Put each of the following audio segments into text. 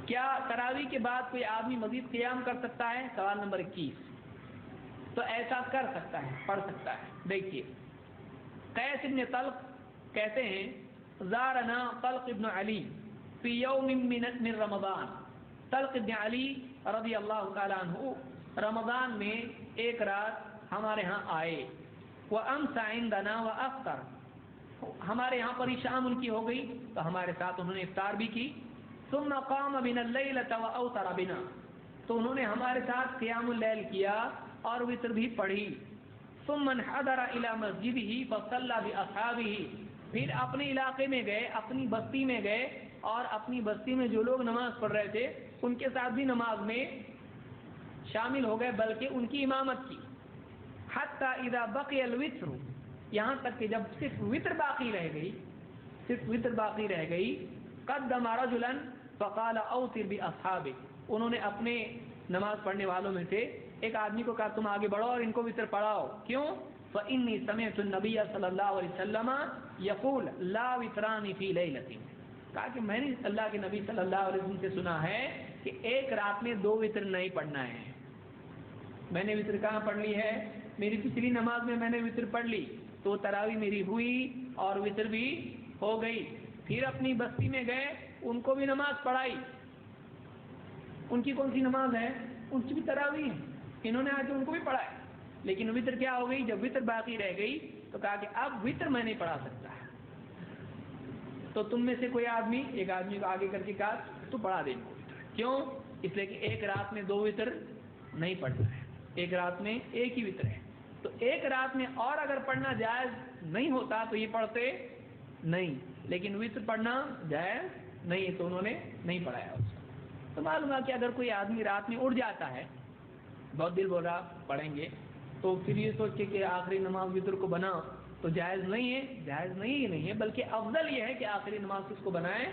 کیا تراویح کے بعد کوئی آدمی مزید قیام کر سکتا ہے؟ سوال نمبر 21. تو ایسا کر سکتا ہے، پڑھ سکتا ہے. دیکھیے قیس ابن طلق کہتے ہیں زارنا طلق ابن علی فی یوم من رمضان. طلق ابن علی رضی اللہ تعالیٰ عنہ رمضان میں ایک رات ہمارے ہاں آئے. وَأَمْسَ عِنْدَنَا وَأَفْطَرَ. ہمارے یہاں پر شام ان کی ہو گئی تو ہمارے ساتھ انہوں نے افطار بھی کی. ثم قام بنا الليلة وأوتر بنا. تو انہوں نے ہمارے ساتھ قیام اللیل کیا اور وتر بھی پڑھی. ثم انحدر الى مسجده فصلى باصحابه. پھر اپنے علاقے میں گئے، اپنی بستی میں گئے اور اپنی بستی میں جو لوگ نماز پڑھ رہے تھے ان کے ساتھ بھی نماز میں شامل ہو گئے، بلکہ ان کی امامت کی. حتى اذا بقي الوتر. یہاں تک کہ جب صرف وتر باقی رہ گئی، صرف وتر باقی رہ گئی. قدم رجلا فقال اوتر باصحابه. انہوں نے اپنے نماز پڑھنے والوں میں سے ایک آدمی کو کہا تم آگے بڑھو اور ان کو وتر پڑھاؤ. کیوں؟ فإني سمعت النبي صلی اللہ علیہ وسلم يقول لا وتران في ليلة. کہا کہ میں نے اللہ کے نبی صلی اللہ علیہ وسلم سے سنا ہے کہ ایک رات میں 2 وتر نہیں پڑھنا ہے. میں نے وتر کہاں پڑھ لی ہے؟ میری پچھلی نماز میں میں نے وتر پڑھ لی تو تراویح میری ہوئی اور وتر بھی ہو گئی. پھر اپنی بستی میں گئے، ان کو بھی نماز پڑھائی. ان کی کون سی نماز ہے؟ ان کی بھی تراویح ہے. انہوں نے آ کے ان کو بھی پڑھایا، لیکن وتر کیا ہو گئی؟ جب وتر باقی رہ گئی تو کہا کہ اب وتر میں نہیں پڑھا سکتا. تو تم میں سے کوئی آدمی ایک آدمی کو آگے کر کے کہا تو پڑھا دے. کیوں؟ اس لیے کہ ایک رات میں 2 وتر نہیں پڑھنا ہے، ایک رات میں ایک ہی وتر ہے. تو ایک رات میں اور اگر پڑھنا جائز نہیں ہوتا تو یہ پڑھتے نہیں، لیکن وتر پڑھنا جائز نہیں ہے تو انہوں نے نہیں پڑھایا اس کو. تو معلوم ہے کہ اگر کوئی آدمی رات میں اٹھ جاتا ہے، بہت دل بول رہا پڑھیں گے، تو پھر یہ سوچ کے کہ آخری نماز وتر کو بنا تو جائز نہیں ہے. جائز نہیں ہے، بلکہ افضل یہ ہے کہ آخری نماز کس کو بنائیں؟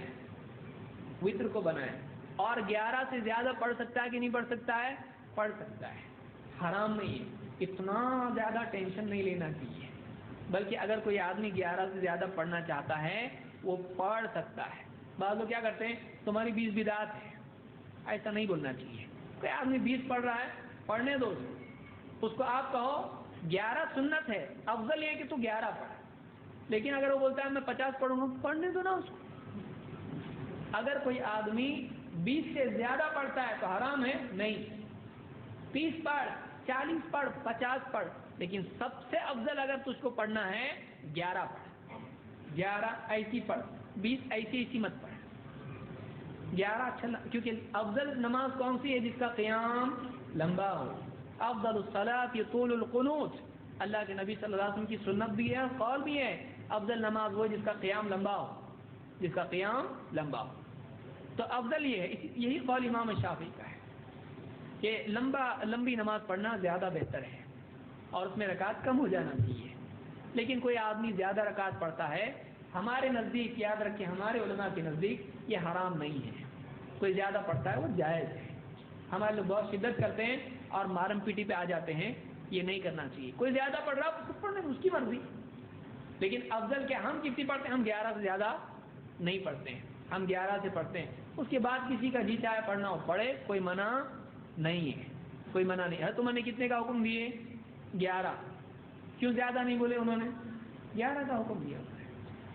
وتر کو بنائیں. اور 11 سے زیادہ پڑھ سکتا ہے کہ نہیں پڑھ سکتا ہے؟ پڑھ سکتا ہے، حرام نہیں ہے. اتنا زیادہ ٹینشن نہیں لینا چاہیے، بلکہ اگر کوئی آدمی 11 سے زیادہ پڑھنا چاہتا ہے وہ پڑھ سکتا ہے. بعض لوگ کیا کرتے ہیں تمہاری 20 بدعت ہے، ایسا نہیں بولنا چاہیے. کوئی آدمی 20 پڑھ رہا ہے، پڑھنے دو اس کو. آپ کہو 11 سنت ہے، افضل یہ ہے کہ تو 11 پڑھ. لیکن اگر وہ بولتا ہے میں 50 پڑھوں گا، پڑھنے دو نا اس کو. اگر کوئی آدمی 20 سے زیادہ پڑھتا ہے تو حرام ہے نہیں. 30 پڑھ، 40 پڑھ، 50 پڑھ، لیکن سب سے افضل اگر تجھ کو پڑھنا ہے 11 پڑھ. 11 ایسی پڑھ، 20 ایسی مت پڑھ. 11 اچھا، کیونکہ افضل نماز کون سی ہے؟ جس کا قیام لمبا ہو. افضل الصلاۃ طول القنوت. اللہ کے نبی صلی اللہ علیہ وسلم کی سنت بھی ہے، قول بھی ہے. افضل نماز وہ جس کا قیام لمبا ہو، جس کا قیام لمبا ہو. تو افضل یہ ہے، یہی قول امام شافعی کا ہے کہ لمبی نماز پڑھنا زیادہ بہتر ہے اور اس میں رکعت کم ہو جانا چاہیے. لیکن کوئی آدمی زیادہ رکعت پڑھتا ہے، ہمارے نزدیک یاد رکھیں، ہمارے علماء کے نزدیک یہ حرام نہیں ہے. کوئی زیادہ پڑھتا ہے وہ جائز ہے. ہمارے لوگ بہت شدت کرتے ہیں اور مارم پیٹی پہ آ جاتے ہیں، یہ نہیں کرنا چاہیے. کوئی زیادہ پڑھ رہا ہے پڑھنے اس کی مرضی. لیکن افضل کیا ہم کتنی پڑھتے ہیں؟ ہم 11 سے زیادہ نہیں پڑھتے ہیں، ہم 11 سے پڑھتے ہیں. اس کے بعد کسی کا جی چاہے پڑھنا ہو پڑھے، کوئی منع نہیں ہے، کوئی منع نہیں ہے. تو میں نے کتنے کا حکم دیے؟ 11. کیوں زیادہ نہیں بولے انہوں نے؟ 11 کا حکم دیا.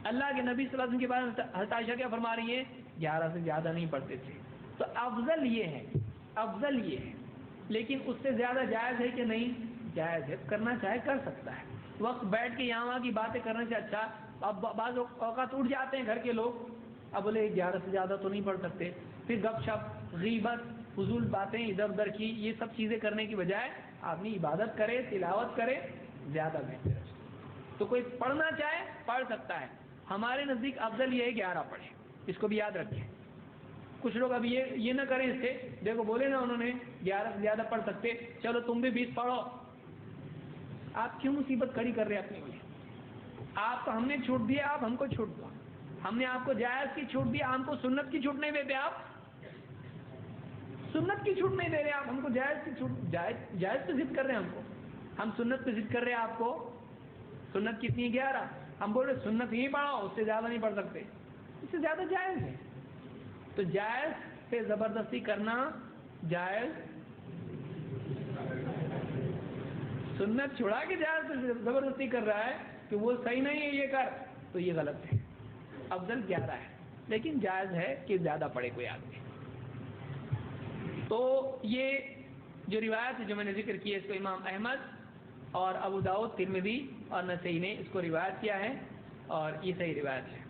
اللہ کے نبی صلی اللہ علیہ وسلم کے بارے میں حضرت عائشہ کیا فرما رہی ہے؟ 11 سے زیادہ نہیں پڑھتے تھے. تو افضل یہ ہے، افضل یہ ہے. لیکن اس سے زیادہ جائز ہے کہ نہیں؟ جائز ہے، کرنا چاہے کر سکتا ہے. وقت بیٹھ کے یہاں وہاں کی باتیں کرنے سے اچھا. اب بعض اوقات اٹھ جاتے ہیں گھر کے لوگ، اب بولے 11 سے زیادہ تو نہیں پڑھ سکتے، پھر گپ شپ، غیبت، فضول باتیں ادھر ادھر کی، یہ سب چیزیں کرنے کی بجائے آدمی عبادت کرے، تلاوت کرے، زیادہ بہتر ہے. تو کوئی پڑھنا چاہے پڑھ سکتا ہے. ہمارے نزدیک افضل یہ ہے 11 پڑھے، اس کو بھی یاد رکھیں. کچھ لوگ اب یہ نہ کریں، اس سے دیکھو بولے نا انہوں نے 11 سے زیادہ پڑھ سکتے، چلو تم بھی 20 پڑھو. آپ کیوں مصیبت کھڑی کر رہے ہیں اپنے لیے؟ آپ کو ہم نے چھوٹ دیا، آپ ہم کو چھوٹ دو. ہم نے آپ کو جائز کی چھوٹ دی، ہم کو سنت کی چھوٹ نہیں دیتے. آپ سنت کی چھوٹ نہیں دے رہے، آپ ہم کو جائز کی چھوٹ، جائز پہ ضد کر رہے ہیں. ہم کو ہم سنت پہ ضد کر رہے ہیں. آپ کو سنت کتنی ہے؟ 11. ہم بول رہے سنت ہی پڑھو، اس سے زیادہ نہیں پڑھ سکتے، اس سے زیادہ جائز ہے. تو جائز سے زبردستی کرنا جائز، سنت چھڑا کے جائز سے زبردستی کر رہا ہے کہ وہ صحیح نہیں ہے یہ کر، تو یہ غلط ہے. افضل 11 ہے لیکن جائز ہے کہ زیادہ پڑھے کوئی آدمی. تو یہ جو روایت جو میں نے ذکر کی ہے اس کو امام احمد اور ابو داؤد، ترمذی اور نسائی نے اس کو روایت کیا ہے اور یہ صحیح روایت ہے.